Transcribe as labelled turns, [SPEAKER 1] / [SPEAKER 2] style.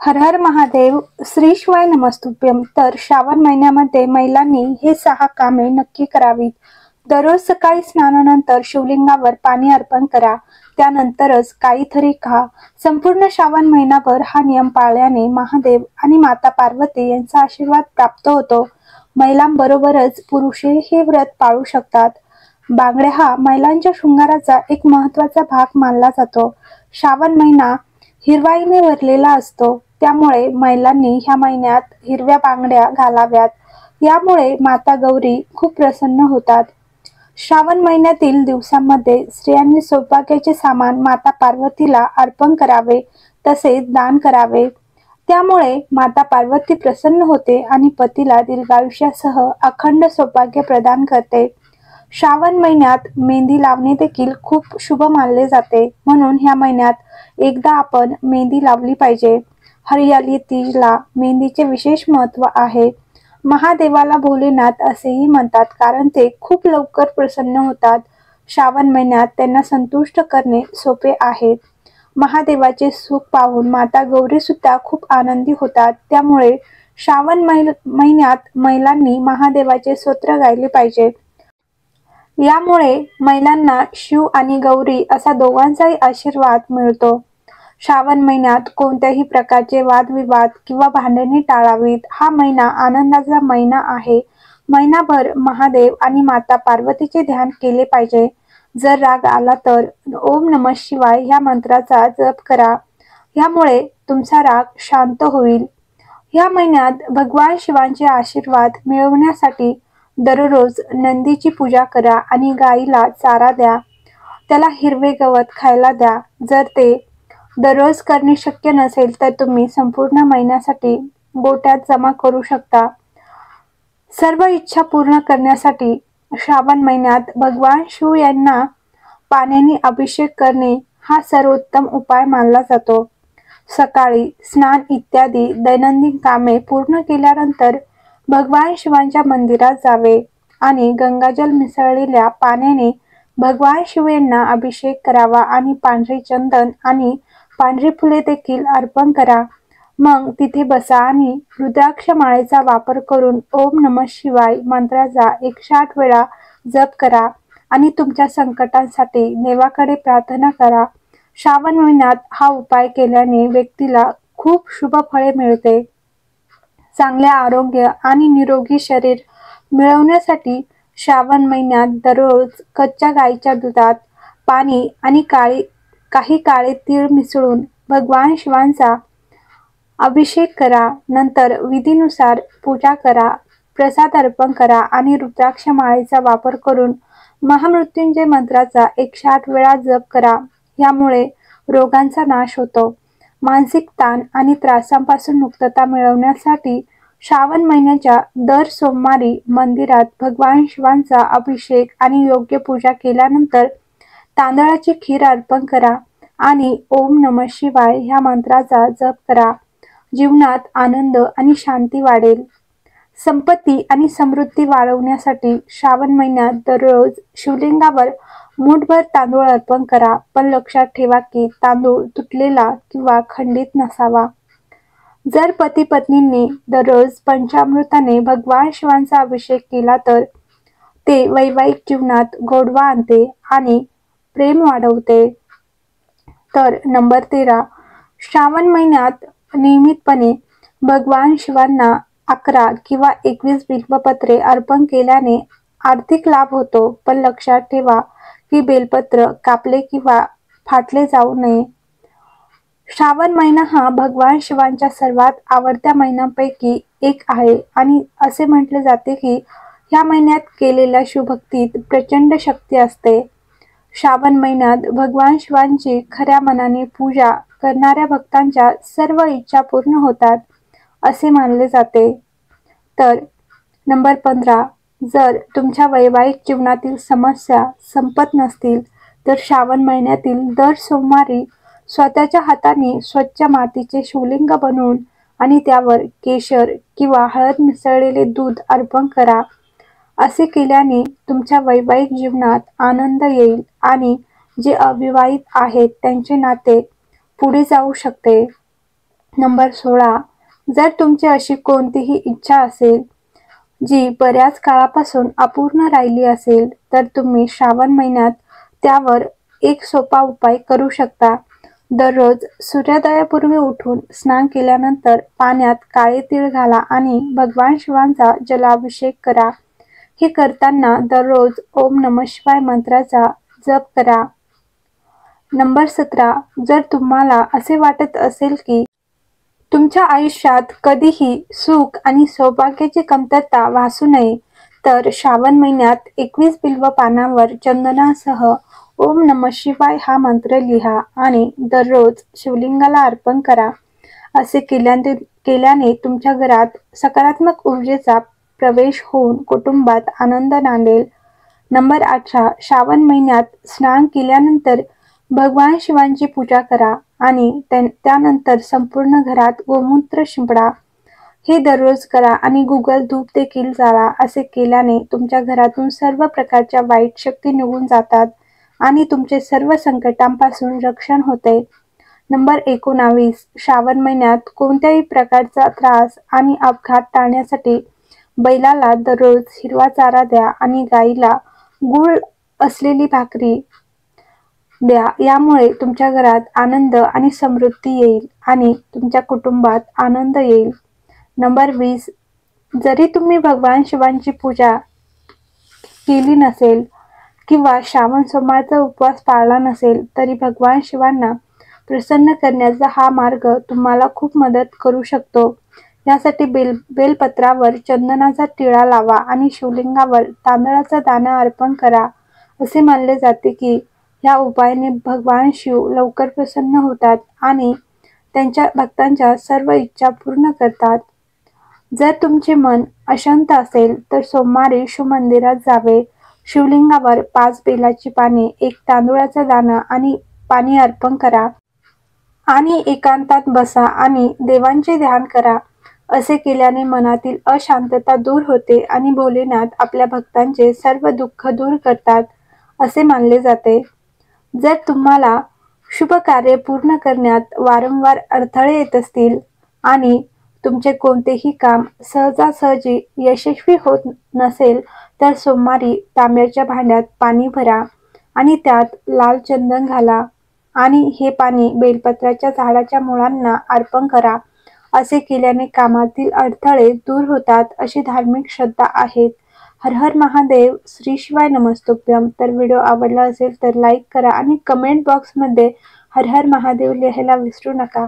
[SPEAKER 1] हर हर महादेव. श्री शिवाय नमस्तुभ्यम. तर श्रावण महिन्यामध्ये महिलांनी हे 6 कामे नक्की करावीत. दररोज सकाळी स्नानानंतर शिवलिंगावर पाणी अर्पण करा. त्यानंतरच काहीतरी खा. संपूर्ण श्रावण महिनाभर हा नियम पाळल्याने महादेव आणि माता पार्वती यांचा आशीर्वाद प्राप्त होतो. महिलांबरोबरच पुरुषही हे व्रत पाळू शकतात. बांगड्या हा महिलांच्या शृंगाराचा एक महत्त्वाचा भाग मानला जातो. श्रावण महिना हिरवाईने भरलेला असतो, त्यामुळे महिलांनी ह्या महिन्यात हिरव्या बांगड्या घालाव्यात. यामुळे माता गौरी खूप प्रसन्न होतात. श्रावण महिन्यातील दिवसांमध्ये स्त्रियांनी सौभाग्याचे सामान माता पार्वतीला अर्पण करावे, तसेच दान करावे. त्यामुळे माता पार्वती प्रसन्न होते आणि पतीला दीर्घायुष्यासह अखंड सौभाग्य प्रदान करते. श्रावण महिन्यात मेहंदी लावणे देखील खूप शुभ मानले जाते, म्हणून ह्या महिन्यात एकदा आपण मेहंदी लावली पाहिजे. हरियाली तीजला मेहंदीचे विशेष महत्त्व आहे. महादेवाला भोलेनाथ असेही म्हणतात, कारण ते खूप लवकर प्रसन्न होतात. श्रावण महिन्यात त्यांना संतुष्ट करणे सोपे आहे. महादेवाचे सुख पाहून माता गौरी सुद्धा खूप आनंदी होतात. त्यामुळे श्रावण महिन्यात महिलांनी महादेवाचे स्तोत्र गायले पाहिजे. यामुळे महिलांना शिव आणि गौरी असा दोघांचाही आशीर्वाद मिळतो. श्रावण महिन्यात कोणत्याही प्रकारचे वादविवाद किंवा भांडणे टाळावीत. हा महिना आनंदाचा महिना आहे. महिनाभर महादेव आणि माता पार्वतीचे ध्यान केले पाहिजे. जर राग आला तर ओम नमः शिवाय ह्या मंत्राचा जप करा. यामुळे तुमचा राग शांत होईल. या महिन्यात भगवान शिवांचे आशीर्वाद मिळवण्यासाठी दररोज नंदीची पूजा करा आणि गाईला चारा द्या. त्याला हिरवे गवत खायला द्या. जर ते दररोज करणे शक्य नसेल तर तुम्ही संपूर्ण महिन्यासाठी गोट्यात जमा करू शकता. सर्व इच्छा पूर्ण करण्यासाठी श्रावण महिन्यात भगवान शिव यांना पाण्याने अभिषेक करणे हा सर्वोत्तम उपाय मानला जातो. सकाळी स्नान इत्यादी दैनंदिन कामे पूर्ण केल्यानंतर भगवान शिवांच्या मंदिरात जावे आणि गंगाजल मिसळलेल्या पाण्याने भगवान शिव यांना अभिषेक करावा आणि पांढरे चंदन आणि पांढरी फुले देखील अर्पण करा. मग तिथे बसा आणि रुद्राक्ष माळेचा वापर करून ओम नमः शिवाय मंत्राचा 108 वेळा जप करा आणि तुमच्या संकटांसाठी देवाकडे प्रार्थना करा. श्रावण महिन्यात हा उपाय केल्याने व्यक्तीला खूप शुभ फळे मिळते. चांगले आरोग्य आणि निरोगी शरीर मिळवण्यासाठी श्रावण महिन्यात दररोज कच्च्या गाईच्या दुधात पाणी आणि काही काळे तीळ मिसळून भगवान शिवांचा अभिषेक करा. नंतर विधीनुसार पूजा करा, प्रसाद अर्पण करा आणि रुद्राक्ष माळेचा वापर करून महामृत्युंजय मंत्राचा 108 वेळा जप करा. यामुळे रोगांचा नाश होतो. मानसिक ताण आणि त्रासांपासून मुक्तता मिळवण्यासाठी श्रावण महिन्याच्या दर सोमवारी मंदिरात भगवान शिवांचा अभिषेक आणि योग्य पूजा केल्यानंतर तांदळाची खीर अर्पण करा आणि ओम नमः शिवाय ह्या मंत्राचा जप करा. जीवनात आनंद आणि शांती वाढेल. संपत्ती आणि समृद्धी वाढवण्यासाठी श्रावण महिन्यात दररोज शिवलिंगावर मूठभर तांदूळ अर्पण करा. पण लक्षात ठेवा की तांदूळ तुटलेला किंवा खंडित नसावा. जर पती पत्नींनी दररोज पंचामृताने भगवान शिवांचा अभिषेक केला तर ते वैवाहिक जीवनात गोडवा आणते आणि प्रेम वाढवते. तर नंबर 13, श्रावण महिन्यात नियमितपणे भगवान शिवांना 11 किंवा 21 बिल्वपत्रे अर्पण केल्याने आर्थिक लाभ होतो. पण लक्षात ठेवा की बेलपत्र कापले किंवा फाटले जाऊ नये. श्रावण महिना हा भगवान शिवांच्या सर्वात आवडत्या महिन्यांपैकी एक आहे आणि असे म्हटले जाते की ह्या महिन्यात केलेल्या शिवभक्तीत प्रचंड शक्ती असते. श्रावण महिन्यात भगवान शिवांची खऱ्या मनाने पूजा करणाऱ्या भक्तांच्या सर्व इच्छा पूर्ण होतात असे मानले जाते. तर नंबर 15, जर तुमच्या वैवाहिक जीवनातील समस्या संपत नसतील तर श्रावण महिन्यातील दर सोमवारी स्वतःच्या हाताने स्वच्छ मातीचे शिवलिंग बनवून आणि त्यावर केशर किंवा हळद मिसळलेले दूध अर्पण करा. असे केल्याने तुमच्या वैवाहिक जीवनात आनंद येईल आणि जे अविवाहित आहेत त्यांचे नाते पुढे जाऊ शकते. नंबर 16, जर तुमची अशी कोणतीही इच्छा असेल जी बऱ्याच काळापासून अपूर्ण राहिली असेल तर तुम्ही श्रावण महिन्यात त्यावर एक सोपा उपाय करू शकता. दररोज सूर्योदयापूर्वी उठून स्नान केल्यानंतर पाण्यात काळे तीळ घाला आणि भगवान शिवांचा जलाभिषेक करा. हे करताना दररोज ओम नमः शिवाय मंत्राचा जप करा. नंबर 17, जर तुम्हाला असे वाटत असेल की तुमच्या आयुष्यात कधीही सुख आणि सौभाग्याची कमतरता भासू नये तर श्रावण महिन्यात 21 बिल्व पानांवर चंदनासह ओम नमः शिवाय हा मंत्र लिहा आणि दररोज शिवलिंगाला अर्पण करा. असे केल्याने तुमच्या घरात सकारात्मक ऊर्जेचा प्रवेश होऊन कुटुंबात आनंद नांदेल. नंबर 18, श्रावण महिन्यात स्नान केल्यानंतर भगवान शिवांची पूजा करा आणि त्यानंतर संपूर्ण घरात गोमूत्र शिंपडा. हे दररोज करा आणि गुगल धूप देखील जाळा. असे केल्याने तुमच्या घरातून सर्व प्रकारच्या वाईट शक्ती निघून जातात आणि तुमचे सर्व संकटांपासून रक्षण होते. नंबर 19, श्रावण महिन्यात कोणत्याही प्रकारचा त्रास आणि अपघात टाळण्यासाठी बैलाला दररोज हिरवा चारा द्या आणि गाईला गूळ असलेली भाकरी द्या. यामुळे तुमच्या घरात आनंद आणि समृद्धी येईल आणि तुमच्या कुटुंबात आनंद येईल. नंबर 20, जरी तुम्ही भगवान शिवांची पूजा केली नसेल किंवा श्रावण सोमवारचा उपवास पाळला नसेल तरी भगवान शिवांना प्रसन्न करण्याचा हा मार्ग तुम्हाला खूप मदत करू शकतो. यासाठी बेलपत्रावर चंदनाचा टिळा लावा आणि शिवलिंगावर तांदळाचा दाणा अर्पण करा. असे मानले जाते की या उपायाने भगवान शिव लवकर प्रसन्न होतात आणि त्यांच्या भक्तांच्या सर्व इच्छा पूर्ण करतात. जर तुमचे मन अशांत असेल तर सोमवारी शिवमंदिरात जावे. शिवलिंगावर 5 बेलाची पाने, 1 तांदूळाचा दाणा आणि पाणी अर्पण करा आणि एकांतात बसा आणि देवांचे ध्यान करा. असे केल्याने मनातील अशांतता दूर होते आणि भोलेनाथ आपल्या भक्तांचे सर्व दुःख दूर करतात असे मानले जाते. जर तुम्हाला शुभ कार्य पूर्ण करण्यात वारंवार अडथळे येत असतील आणि तुमचे कोणतेही काम सहजासहजी यशस्वी होत नसेल तर सोमवारी तांब्याच्या भांड्यात पाणी भरा आणि त्यात लाल चंदन घाला आणि हे पाणी बेलपत्राच्या झाडाच्या मुळांना अर्पण करा. असे केल्याने कामातील अडथळे दूर होतात अशी धार्मिक श्रद्धा आहेत. हर हर महादेव. श्री शिवाय नमस्तुभ्यम. तर व्हिडिओ आवडला असेल तर लाईक करा आणि कमेंट बॉक्समध्ये हर हर महादेव लिहायला विसरू नका.